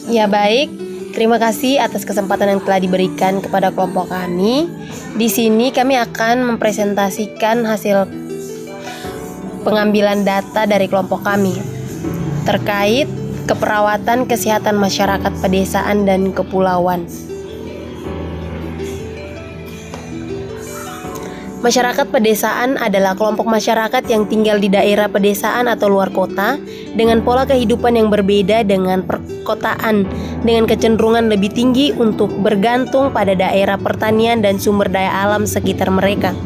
Ya baik, terima kasih atas kesempatan yang telah diberikan kepada kelompok kami. Di sini kami akan mempresentasikan hasil pengambilan data dari kelompok kami terkait keperawatan kesehatan masyarakat pedesaan dan kepulauan. Masyarakat pedesaan adalah kelompok masyarakat yang tinggal di daerah pedesaan atau luar kota dengan pola kehidupan yang berbeda dengan perkotaan, dengan kecenderungan lebih tinggi untuk bergantung pada daerah pertanian dan sumber daya alam sekitar mereka.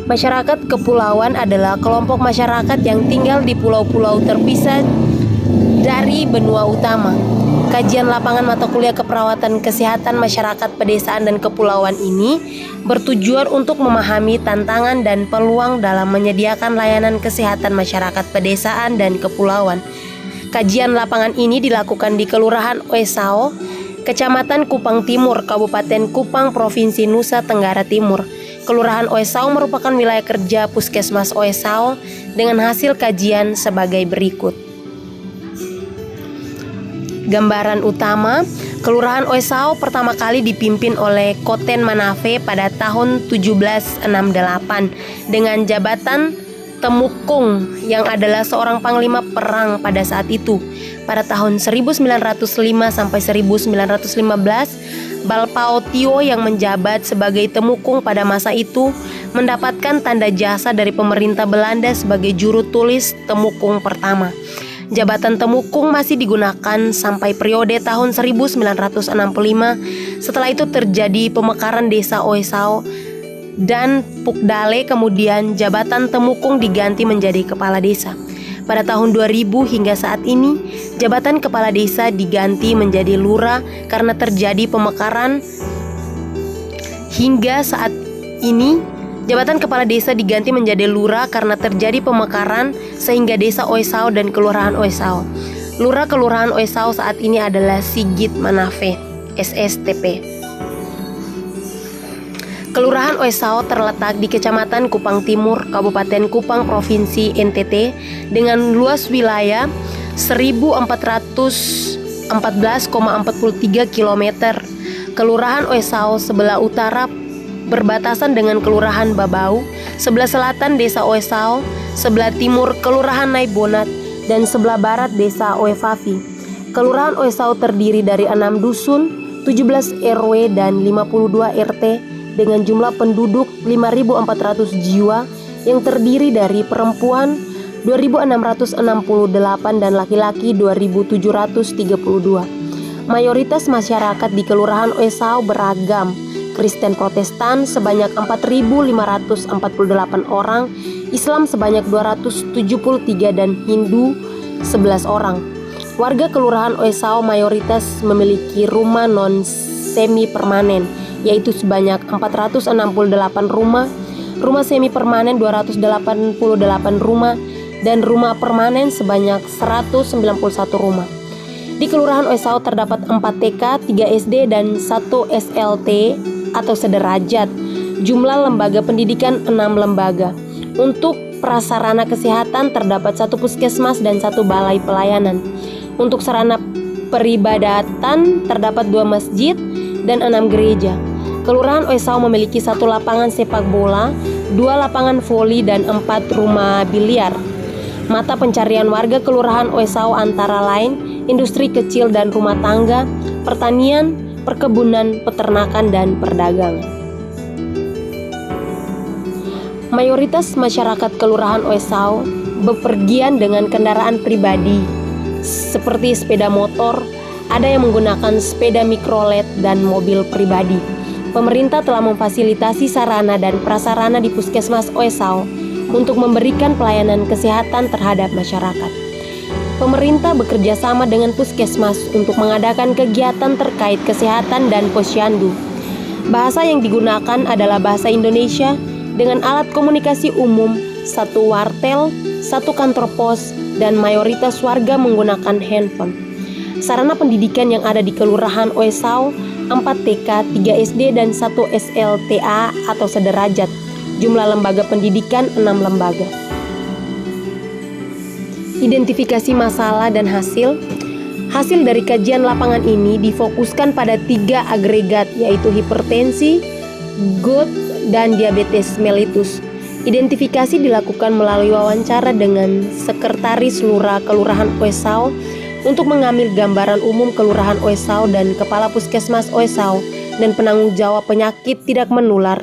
Masyarakat kepulauan adalah kelompok masyarakat yang tinggal di pulau-pulau terpisah dari benua utama. Kajian lapangan mata kuliah keperawatan kesehatan masyarakat pedesaan dan kepulauan ini bertujuan untuk memahami tantangan dan peluang dalam menyediakan layanan kesehatan masyarakat pedesaan dan kepulauan. Kajian lapangan ini dilakukan di Kelurahan Oesao, Kecamatan Kupang Timur, Kabupaten Kupang, Provinsi Nusa Tenggara Timur. Kelurahan Oesao merupakan wilayah kerja Puskesmas Oesao dengan hasil kajian sebagai berikut. Gambaran utama, Kelurahan Oesao pertama kali dipimpin oleh Koten Manafe pada tahun 1768 dengan jabatan Temukung yang adalah seorang panglima perang pada saat itu. Pada tahun 1905 sampai 1915, Balpao Tio yang menjabat sebagai Temukung pada masa itu mendapatkan tanda jasa dari pemerintah Belanda sebagai juru tulis Temukung pertama. Jabatan Temukung masih digunakan sampai periode tahun 1965. Setelah itu terjadi pemekaran desa Oesao dan Pukdale, kemudian jabatan Temukung diganti menjadi kepala desa. Pada tahun 2000 hingga saat ini, jabatan kepala desa diganti menjadi lurah karena terjadi pemekaran. Hingga saat ini, jabatan kepala desa diganti menjadi lurah karena terjadi pemekaran sehingga desa Oesao dan kelurahan Oesao. Lurah kelurahan Oesao saat ini adalah Sigit Manafe, SSTP. Kelurahan Oesao terletak di Kecamatan Kupang Timur, Kabupaten Kupang, Provinsi NTT dengan luas wilayah 1414,43 km. Kelurahan Oesao sebelah utara berbatasan dengan Kelurahan Babau, sebelah selatan Desa Oesao, sebelah timur Kelurahan Naibonat, dan sebelah barat Desa Oevavi. Kelurahan Oesao terdiri dari 6 dusun, 17 RW, dan 52 RT dengan jumlah penduduk 5.400 jiwa yang terdiri dari perempuan 2.668 dan laki-laki 2.732. Mayoritas masyarakat di Kelurahan Oesao beragam, Kristen Protestan sebanyak 4.548 orang, Islam sebanyak 273 dan Hindu 11 orang. Warga Kelurahan Oesao mayoritas memiliki rumah non semi permanen, yaitu sebanyak 468 rumah, rumah semi permanen 288 rumah, dan rumah permanen sebanyak 191 rumah. Di Kelurahan Oesao terdapat 4 TK, 3 SD, dan 1 SLT atau sederajat. Jumlah lembaga pendidikan 6 lembaga. Untuk prasarana kesehatan terdapat 1 puskesmas dan 1 balai pelayanan. Untuk sarana peribadatan terdapat 2 masjid dan 6 gereja. Kelurahan Oesao memiliki 1 lapangan sepak bola, 2 lapangan voli, dan 4 rumah biliar. Mata pencarian warga Kelurahan Oesao antara lain industri kecil dan rumah tangga, pertanian, perkebunan, peternakan, dan perdagangan. Mayoritas masyarakat Kelurahan Oesao bepergian dengan kendaraan pribadi seperti sepeda motor, ada yang menggunakan sepeda mikrolet dan mobil pribadi. Pemerintah telah memfasilitasi sarana dan prasarana di Puskesmas Oesao untuk memberikan pelayanan kesehatan terhadap masyarakat. Pemerintah bekerja sama dengan Puskesmas untuk mengadakan kegiatan terkait kesehatan dan posyandu. Bahasa yang digunakan adalah bahasa Indonesia dengan alat komunikasi umum, 1 wartel, 1 kantor pos, dan mayoritas warga menggunakan handphone. Sarana pendidikan yang ada di Kelurahan Oesao 4 TK, 3 SD, dan 1 SLTA atau sederajat. Jumlah lembaga pendidikan 6 lembaga. Identifikasi masalah dan hasil. Hasil dari kajian lapangan ini difokuskan pada 3 agregat, yaitu hipertensi, gout, dan diabetes mellitus. Identifikasi dilakukan melalui wawancara dengan Sekretaris Lurah Kelurahan Oesau untuk mengambil gambaran umum Kelurahan Oesau dan Kepala Puskesmas Oesau dan penanggung jawab penyakit tidak menular,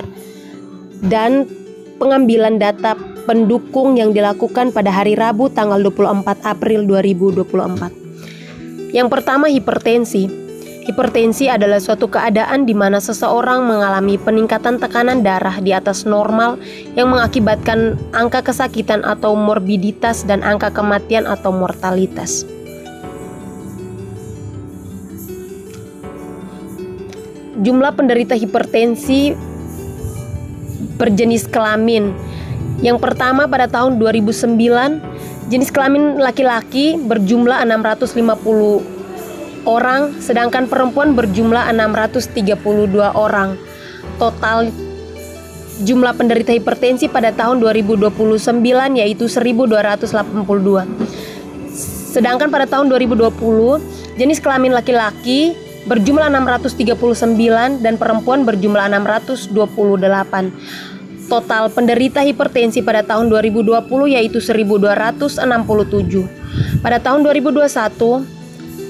dan pengambilan data pendukung yang dilakukan pada hari Rabu tanggal 24 April 2024. Yang pertama, hipertensi. Hipertensi adalah suatu keadaan di mana seseorang mengalami peningkatan tekanan darah di atas normal yang mengakibatkan angka kesakitan atau morbiditas dan angka kematian atau mortalitas. Jumlah penderita hipertensi berjenis kelamin. Yang pertama, pada tahun 2009, jenis kelamin laki-laki berjumlah 650 orang, sedangkan perempuan berjumlah 632 orang. Total jumlah penderita hipertensi pada tahun 2029 yaitu 1282. Sedangkan pada tahun 2020, jenis kelamin laki-laki berjumlah 639 dan perempuan berjumlah 628. Total penderita hipertensi pada tahun 2020 yaitu 1267. Pada tahun 2021,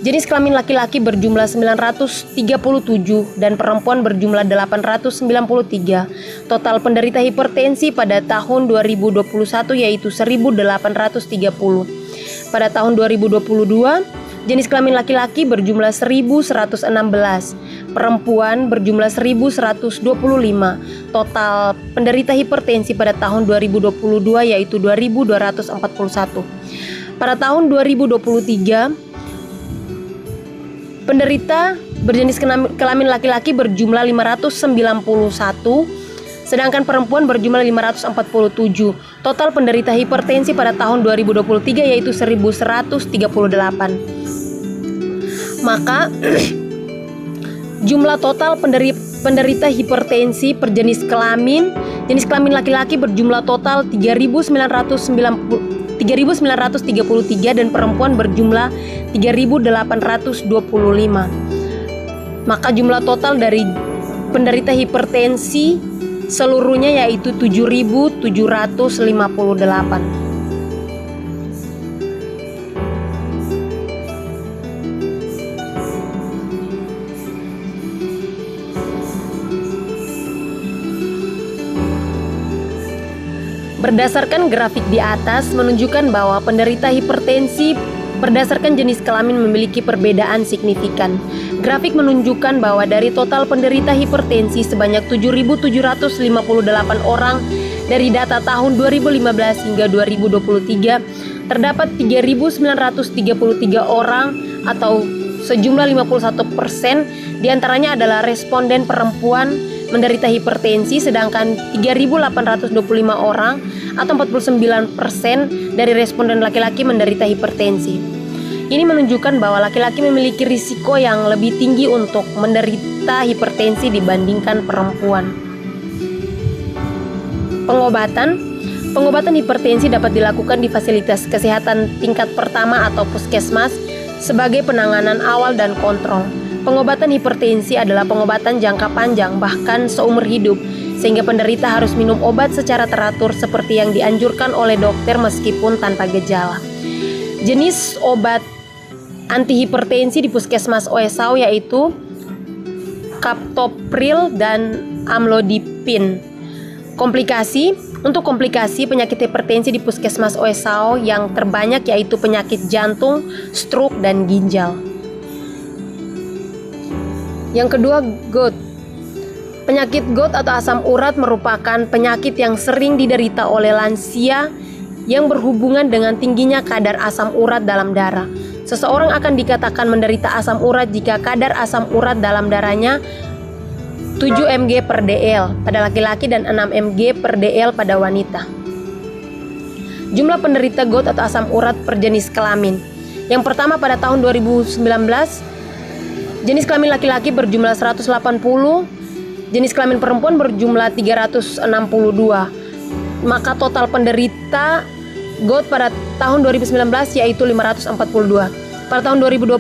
jenis kelamin laki-laki berjumlah 937 dan perempuan berjumlah 893. Total penderita hipertensi pada tahun 2021 yaitu 1830. Pada tahun 2022, jenis kelamin laki-laki berjumlah 1116, perempuan berjumlah 1125. Total penderita hipertensi pada tahun 2022 yaitu 2241. Pada tahun 2023, penderita berjenis kelamin laki-laki berjumlah 591, sedangkan perempuan berjumlah 547. Total penderita hipertensi pada tahun 2023 yaitu 1138. Maka jumlah total penderita hipertensi per jenis kelamin laki-laki berjumlah total 3.933 dan perempuan berjumlah 3.825. Maka jumlah total dari penderita hipertensi seluruhnya yaitu 7.758. Berdasarkan grafik di atas menunjukkan bahwa penderita hipertensi berdasarkan jenis kelamin memiliki perbedaan signifikan. Grafik menunjukkan bahwa dari total penderita hipertensi sebanyak 7.758 orang dari data tahun 2015 hingga 2023, terdapat 3.933 orang atau sejumlah 51% diantaranya adalah responden perempuan menderita hipertensi, sedangkan 3.825 orang atau 49% dari responden laki-laki menderita hipertensi. Ini menunjukkan bahwa laki-laki memiliki risiko yang lebih tinggi untuk menderita hipertensi dibandingkan perempuan. Pengobatan hipertensi dapat dilakukan di fasilitas kesehatan tingkat pertama atau puskesmas sebagai penanganan awal dan kontrol. Pengobatan hipertensi adalah pengobatan jangka panjang, bahkan seumur hidup, sehingga penderita harus minum obat secara teratur seperti yang dianjurkan oleh dokter meskipun tanpa gejala. Jenis obat antihipertensi di Puskesmas Oesau yaitu captopril dan amlodipine. Untuk komplikasi penyakit hipertensi di Puskesmas Oesau yang terbanyak yaitu penyakit jantung, stroke, dan ginjal. Yang kedua, gout. Penyakit gout atau asam urat merupakan penyakit yang sering diderita oleh lansia yang berhubungan dengan tingginya kadar asam urat dalam darah. Seseorang akan dikatakan menderita asam urat jika kadar asam urat dalam darahnya 7 mg per dl pada laki-laki dan 6 mg per dl pada wanita. Jumlah penderita gout atau asam urat per jenis kelamin. Yang pertama, pada tahun 2019, jenis kelamin laki-laki berjumlah 180, jenis kelamin perempuan berjumlah 362. Maka total penderita gout pada tahun 2019 yaitu 542. Pada tahun 2020,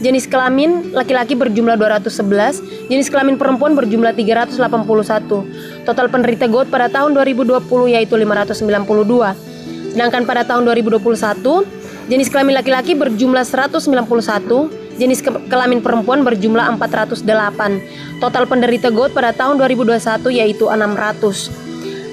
jenis kelamin laki-laki berjumlah 211, jenis kelamin perempuan berjumlah 381. Total penderita GOUT pada tahun 2020 yaitu 592. Sedangkan pada tahun 2021, jenis kelamin laki-laki berjumlah 191, jenis kelamin perempuan berjumlah 408. Total penderita GOUT pada tahun 2021 yaitu 600.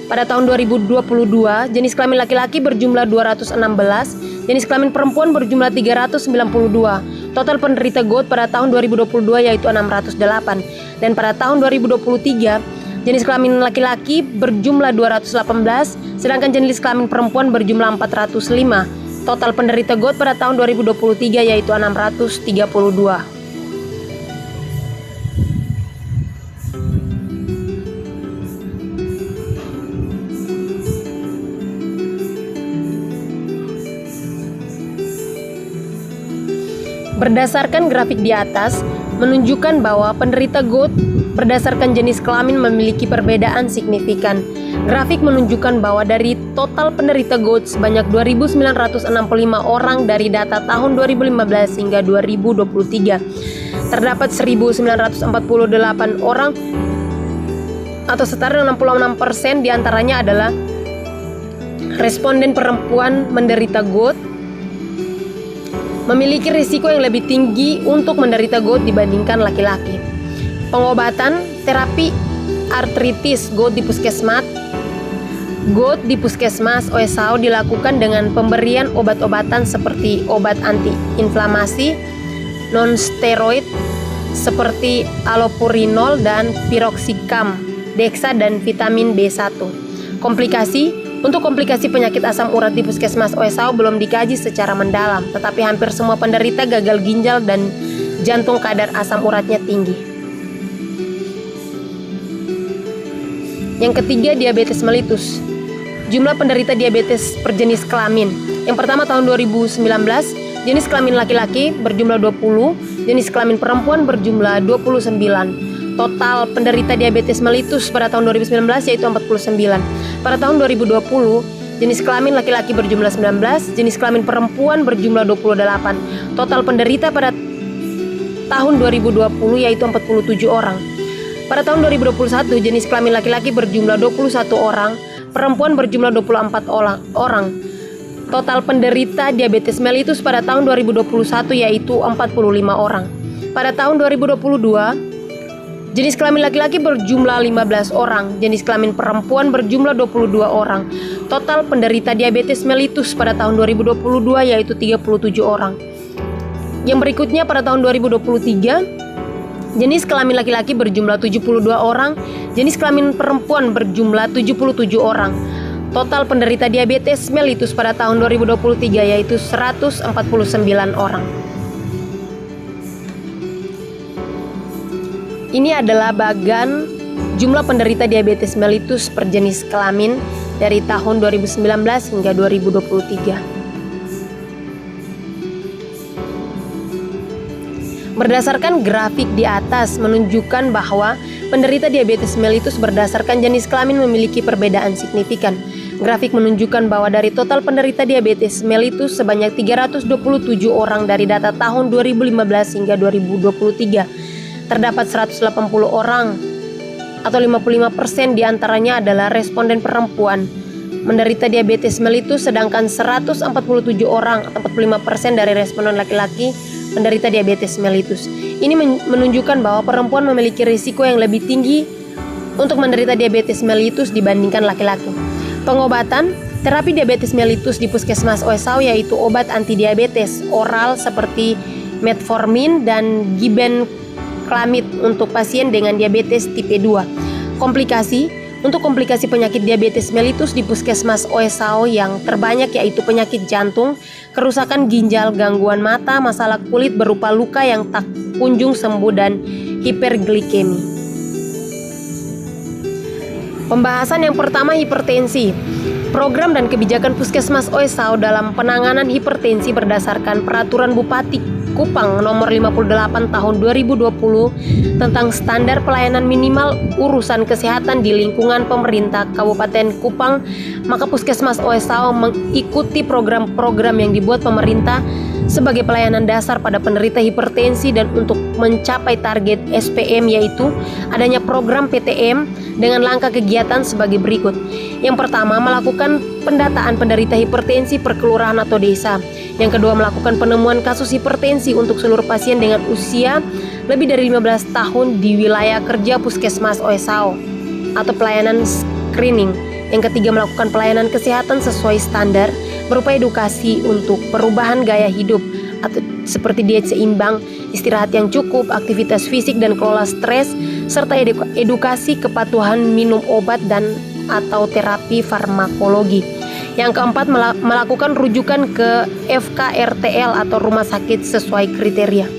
Pada tahun 2022, jenis kelamin laki-laki berjumlah 216, jenis kelamin perempuan berjumlah 392. Total penderita GOUT pada tahun 2022 yaitu 608. Dan pada tahun 2023, jenis kelamin laki-laki berjumlah 218, sedangkan jenis kelamin perempuan berjumlah 405. Total penderita GOUT pada tahun 2023 yaitu 632. Berdasarkan grafik di atas, menunjukkan bahwa penderita GOUT berdasarkan jenis kelamin memiliki perbedaan signifikan. Grafik menunjukkan bahwa dari total penderita GOUT sebanyak 2.965 orang dari data tahun 2015 hingga 2023, terdapat 1.948 orang atau setara dengan 66% diantaranya adalah responden perempuan menderita GOUT memiliki risiko yang lebih tinggi untuk menderita GOUT dibandingkan laki-laki. Pengobatan terapi artritis GOUT di puskesmas OSAO dilakukan dengan pemberian obat-obatan seperti obat antiinflamasi non-steroid seperti allopurinol dan piroxicam, dexa dan vitamin B1. Untuk komplikasi penyakit asam urat di puskesmas OSAO belum dikaji secara mendalam, tetapi hampir semua penderita gagal ginjal dan jantung kadar asam uratnya tinggi. Yang ketiga, diabetes mellitus. Jumlah penderita diabetes per jenis kelamin. Yang pertama tahun 2019, jenis kelamin laki-laki berjumlah 20, jenis kelamin perempuan berjumlah 29. Total penderita diabetes mellitus pada tahun 2019 yaitu 49. Pada tahun 2020, jenis kelamin laki-laki berjumlah 19, jenis kelamin perempuan berjumlah 28. Total penderita pada tahun 2020 yaitu 47 orang. Pada tahun 2021, jenis kelamin laki-laki berjumlah 21 orang, perempuan berjumlah 24 orang. Total penderita diabetes mellitus pada tahun 2021 yaitu 45 orang. Pada tahun 2022, jenis kelamin laki-laki berjumlah 15 orang, jenis kelamin perempuan berjumlah 22 orang. Total penderita diabetes mellitus pada tahun 2022 yaitu 37 orang. Yang berikutnya pada tahun 2023, jenis kelamin laki-laki berjumlah 72 orang, jenis kelamin perempuan berjumlah 77 orang. Total penderita diabetes mellitus pada tahun 2023 yaitu 149 orang. Ini adalah bagan jumlah penderita diabetes mellitus per jenis kelamin dari tahun 2019 hingga 2023. Berdasarkan grafik di atas menunjukkan bahwa penderita diabetes mellitus berdasarkan jenis kelamin memiliki perbedaan signifikan. Grafik menunjukkan bahwa dari total penderita diabetes mellitus sebanyak 327 orang dari data tahun 2015 hingga 2023. Terdapat 180 orang atau 55% diantaranya adalah responden perempuan menderita diabetes mellitus, sedangkan 147 orang atau 45% dari responden laki-laki menderita diabetes mellitus. Ini menunjukkan bahwa perempuan memiliki risiko yang lebih tinggi untuk menderita diabetes mellitus dibandingkan laki-laki. Pengobatan terapi diabetes mellitus di puskesmas OSAO yaitu obat antidiabetes oral seperti metformin dan gibenclamid untuk pasien dengan diabetes tipe 2. Untuk komplikasi penyakit diabetes mellitus di puskesmas OSAO yang terbanyak yaitu penyakit jantung, kerusakan ginjal, gangguan mata, masalah kulit berupa luka yang tak kunjung sembuh, dan hiperglikemi. Pembahasan yang pertama, hipertensi. Program dan kebijakan puskesmas OSAO dalam penanganan hipertensi berdasarkan Peraturan Bupati Kupang nomor 58 tahun 2020 tentang standar pelayanan minimal urusan kesehatan di lingkungan pemerintah Kabupaten Kupang, maka puskesmas OSAO mengikuti program-program yang dibuat pemerintah sebagai pelayanan dasar pada penderita hipertensi dan untuk mencapai target SPM, yaitu adanya program PTM dengan langkah kegiatan sebagai berikut. Yang pertama, melakukan pendataan penderita hipertensi per kelurahan atau desa. Yang kedua, melakukan penemuan kasus hipertensi untuk seluruh pasien dengan usia lebih dari 15 tahun di wilayah kerja puskesmas OSAO atau pelayanan screening. Yang ketiga, melakukan pelayanan kesehatan sesuai standar berupa edukasi untuk perubahan gaya hidup atau seperti diet seimbang, istirahat yang cukup, aktivitas fisik dan kelola stres, serta edukasi kepatuhan minum obat dan atau terapi farmakologi. Yang keempat, melakukan rujukan ke FKRTL atau rumah sakit sesuai kriteria.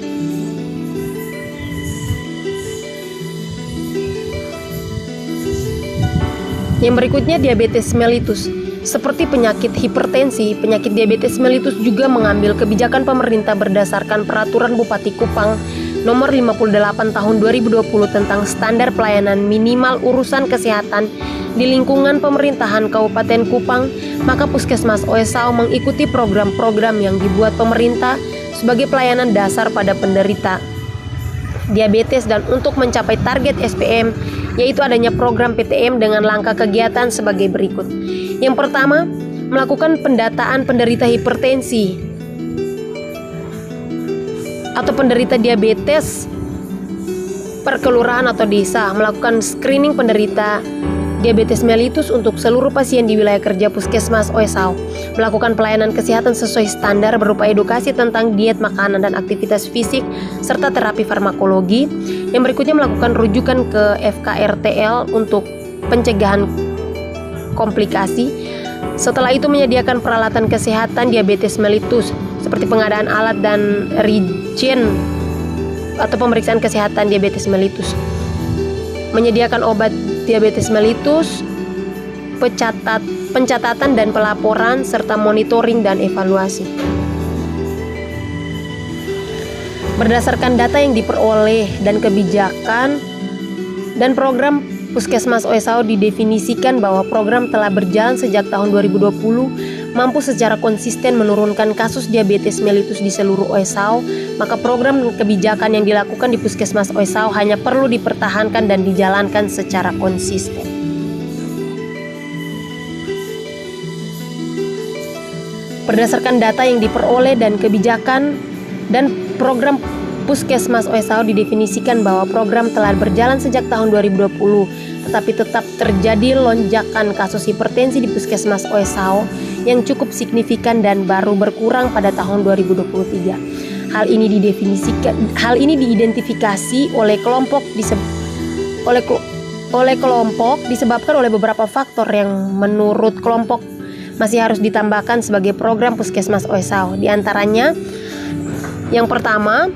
Yang berikutnya, diabetes mellitus. Seperti penyakit hipertensi, penyakit diabetes mellitus juga mengambil kebijakan pemerintah berdasarkan Peraturan Bupati Kupang Nomor 58 Tahun 2020 tentang standar pelayanan minimal urusan kesehatan di lingkungan pemerintahan Kabupaten Kupang. Maka Puskesmas OSAO mengikuti program-program yang dibuat pemerintah sebagai pelayanan dasar pada penderita diabetes dan untuk mencapai target SPM, yaitu adanya program PTM dengan langkah kegiatan sebagai berikut. Yang pertama, melakukan pendataan penderita hipertensi atau penderita diabetes per kelurahan atau desa, melakukan screening penderita diabetes mellitus untuk seluruh pasien di wilayah kerja Puskesmas OSAO, melakukan pelayanan kesehatan sesuai standar berupa edukasi tentang diet, makanan, dan aktivitas fisik, serta terapi farmakologi. Yang berikutnya, melakukan rujukan ke FKRTL untuk pencegahan komplikasi. Setelah itu, menyediakan peralatan kesehatan diabetes mellitus seperti pengadaan alat dan reagen atau pemeriksaan kesehatan diabetes mellitus, menyediakan obat diabetes mellitus, pencatatan dan pelaporan, serta monitoring dan evaluasi. Berdasarkan data yang diperoleh dan kebijakan dan program Puskesmas OSAO didefinisikan bahwa program telah berjalan sejak tahun 2020, mampu secara konsisten menurunkan kasus diabetes mellitus di seluruh OSAO, maka program dan kebijakan yang dilakukan di Puskesmas OSAO hanya perlu dipertahankan dan dijalankan secara konsisten. Berdasarkan data yang diperoleh dan kebijakan dan program Puskesmas OSAO didefinisikan bahwa program telah berjalan sejak tahun 2020, tetapi tetap terjadi lonjakan kasus hipertensi di Puskesmas OSAO yang cukup signifikan dan baru berkurang pada tahun 2023. Hal ini diidentifikasi oleh kelompok disebabkan oleh beberapa faktor yang menurut kelompok masih harus ditambahkan sebagai program Puskesmas OSAO. Di antaranya, yang pertama,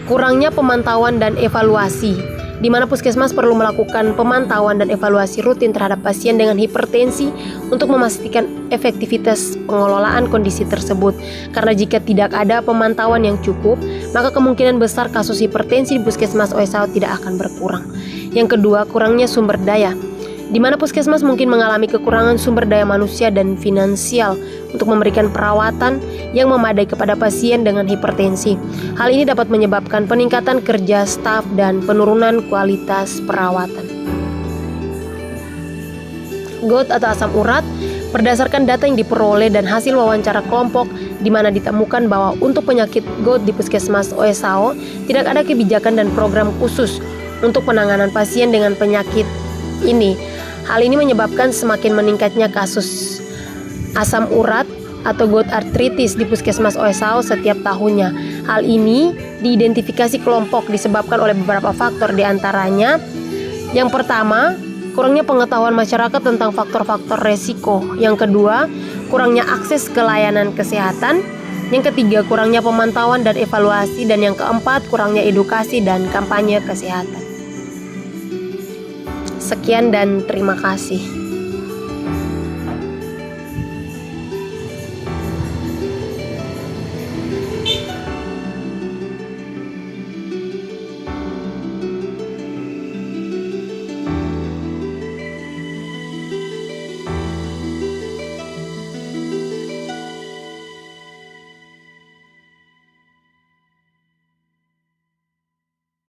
kurangnya pemantauan dan evaluasi, di mana Puskesmas perlu melakukan pemantauan dan evaluasi rutin terhadap pasien dengan hipertensi untuk memastikan efektivitas pengelolaan kondisi tersebut. Karena jika tidak ada pemantauan yang cukup, maka kemungkinan besar kasus hipertensi di Puskesmas OSAO tidak akan berkurang. Yang kedua, kurangnya sumber daya, di mana Puskesmas mungkin mengalami kekurangan sumber daya manusia dan finansial untuk memberikan perawatan yang memadai kepada pasien dengan hipertensi. Hal ini dapat menyebabkan peningkatan kerja staf dan penurunan kualitas perawatan. GOUT atau asam urat. Berdasarkan data yang diperoleh dan hasil wawancara kelompok, di mana ditemukan bahwa untuk penyakit GOUT di Puskesmas OSAO tidak ada kebijakan dan program khusus untuk penanganan pasien dengan penyakit ini. Hal ini menyebabkan semakin meningkatnya kasus asam urat atau GOUT arthritis di Puskesmas OSAO setiap tahunnya. Hal ini diidentifikasi kelompok disebabkan oleh beberapa faktor, di antaranya yang pertama, kurangnya pengetahuan masyarakat tentang faktor-faktor resiko. Yang kedua, kurangnya akses ke layanan kesehatan. Yang ketiga, kurangnya pemantauan dan evaluasi. Dan yang keempat, kurangnya edukasi dan kampanye kesehatan. Sekian dan terima kasih.